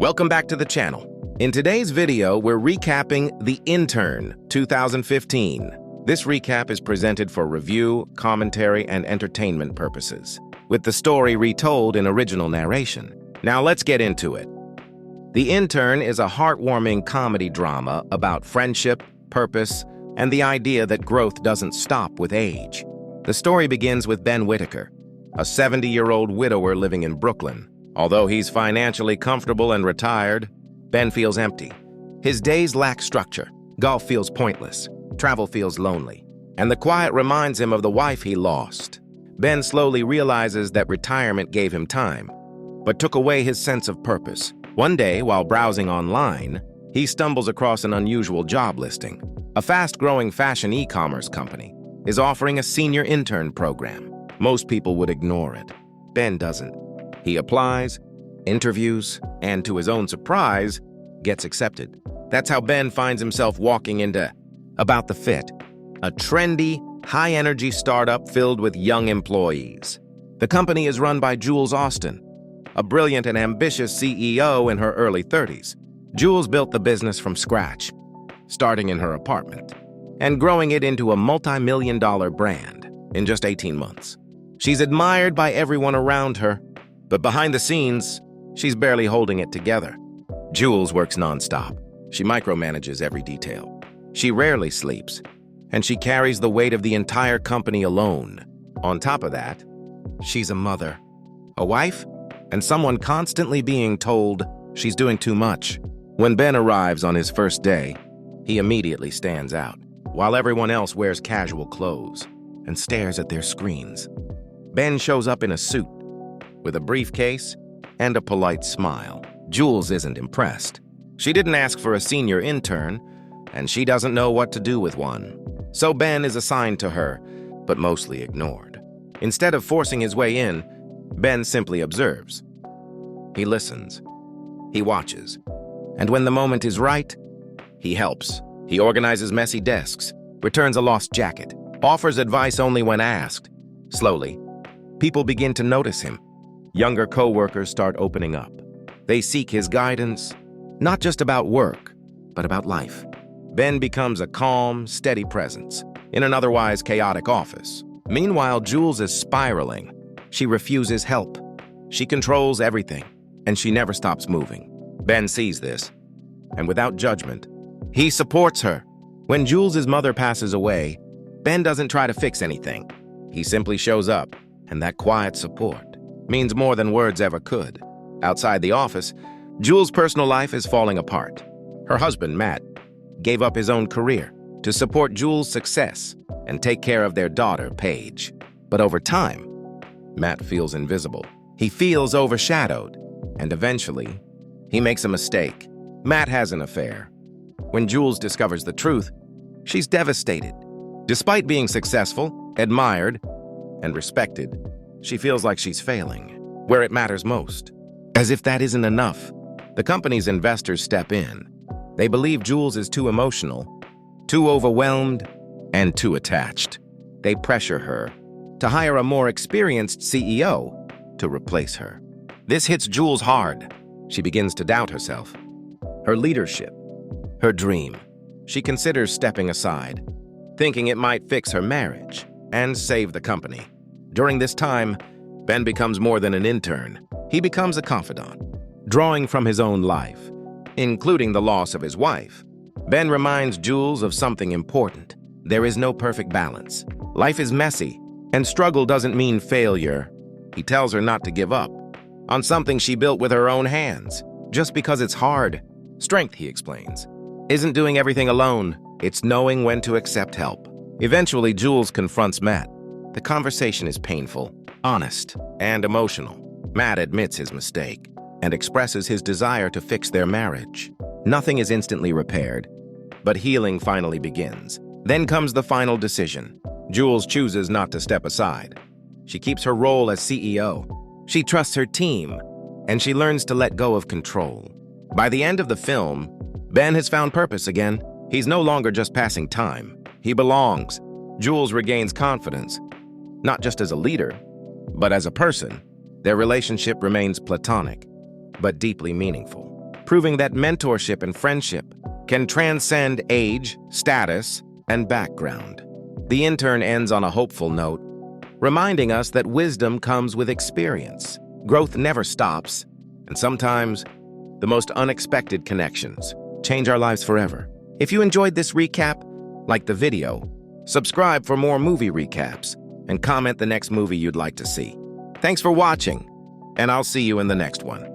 Welcome back to the channel. In today's video, we're recapping The Intern 2015. This recap is presented for review, commentary, and entertainment purposes, with the story retold in original narration. Now let's get into it. The Intern is a heartwarming comedy drama about friendship, purpose, and the idea that growth doesn't stop with age. The story begins with Ben Whittaker, a 70-year-old widower living in Brooklyn. Although he's financially comfortable and retired, Ben feels empty. His days lack structure, golf feels pointless, travel feels lonely, and the quiet reminds him of the wife he lost. Ben slowly realizes that retirement gave him time, but took away his sense of purpose. One day, while browsing online, he stumbles across an unusual job listing. A fast-growing fashion e-commerce company is offering a senior intern program. Most people would ignore it. Ben doesn't. He applies, interviews, and to his own surprise, gets accepted. That's how Ben finds himself walking into About the Fit, a trendy, high-energy startup filled with young employees. The company is run by Jules Ostin, a brilliant and ambitious CEO in her early 30s. Jules built the business from scratch, starting in her apartment, and growing it into a multi-million-dollar brand in just 18 months. She's admired by everyone around her, but behind the scenes, she's barely holding it together. Jules works nonstop. She micromanages every detail. She rarely sleeps, and she carries the weight of the entire company alone. On top of that, she's a mother, a wife, and someone constantly being told she's doing too much. When Ben arrives on his first day, he immediately stands out, while everyone else wears casual clothes and stares at their screens. Ben shows up in a suit, with a briefcase and a polite smile. Jules isn't impressed. She didn't ask for a senior intern, and she doesn't know what to do with one. So Ben is assigned to her, but mostly ignored. Instead of forcing his way in, Ben simply observes. He listens. He watches. And when the moment is right, he helps. He organizes messy desks, returns a lost jacket, offers advice only when asked. Slowly, people begin to notice him. Younger co-workers start opening up. They seek his guidance, not just about work, but about life. Ben becomes a calm, steady presence in an otherwise chaotic office. Meanwhile, Jules is spiraling. She refuses help. She controls everything, and she never stops moving. Ben sees this, and without judgment, he supports her. When Jules' mother passes away, Ben doesn't try to fix anything. He simply shows up, and that quiet support means more than words ever could. Outside the office, Jules' personal life is falling apart. Her husband, Matt, gave up his own career to support Jules' success and take care of their daughter, Paige. But over time, Matt feels invisible. He feels overshadowed, and eventually, he makes a mistake. Matt has an affair. When Jules discovers the truth, she's devastated. Despite being successful, admired, and respected, she feels like she's failing, where it matters most. As if that isn't enough, the company's investors step in. They believe Jules is too emotional, too overwhelmed, and too attached. They pressure her to hire a more experienced CEO to replace her. This hits Jules hard. She begins to doubt herself, her leadership, her dream. She considers stepping aside, thinking it might fix her marriage and save the company. During this time, Ben becomes more than an intern. He becomes a confidant, drawing from his own life, including the loss of his wife. Ben reminds Jules of something important. There is no perfect balance. Life is messy, and struggle doesn't mean failure. He tells her not to give up on something she built with her own hands. Just because it's hard, strength, he explains, isn't doing everything alone. It's knowing when to accept help. Eventually, Jules confronts Matt. The conversation is painful, honest, and emotional. Matt admits his mistake and expresses his desire to fix their marriage. Nothing is instantly repaired, but healing finally begins. Then comes the final decision. Jules chooses not to step aside. She keeps her role as CEO. She trusts her team, and she learns to let go of control. By the end of the film, Ben has found purpose again. He's no longer just passing time. He belongs. Jules regains confidence, not just as a leader, but as a person. Their relationship remains platonic, but deeply meaningful. proving that mentorship and friendship can transcend age, status, and background. The Intern ends on a hopeful note, reminding us that wisdom comes with experience, growth never stops, and sometimes the most unexpected connections change our lives forever. If you enjoyed this recap, like the video, subscribe for more movie recaps, and comment the next movie you'd like to see. Thanks for watching, and I'll see you in the next one.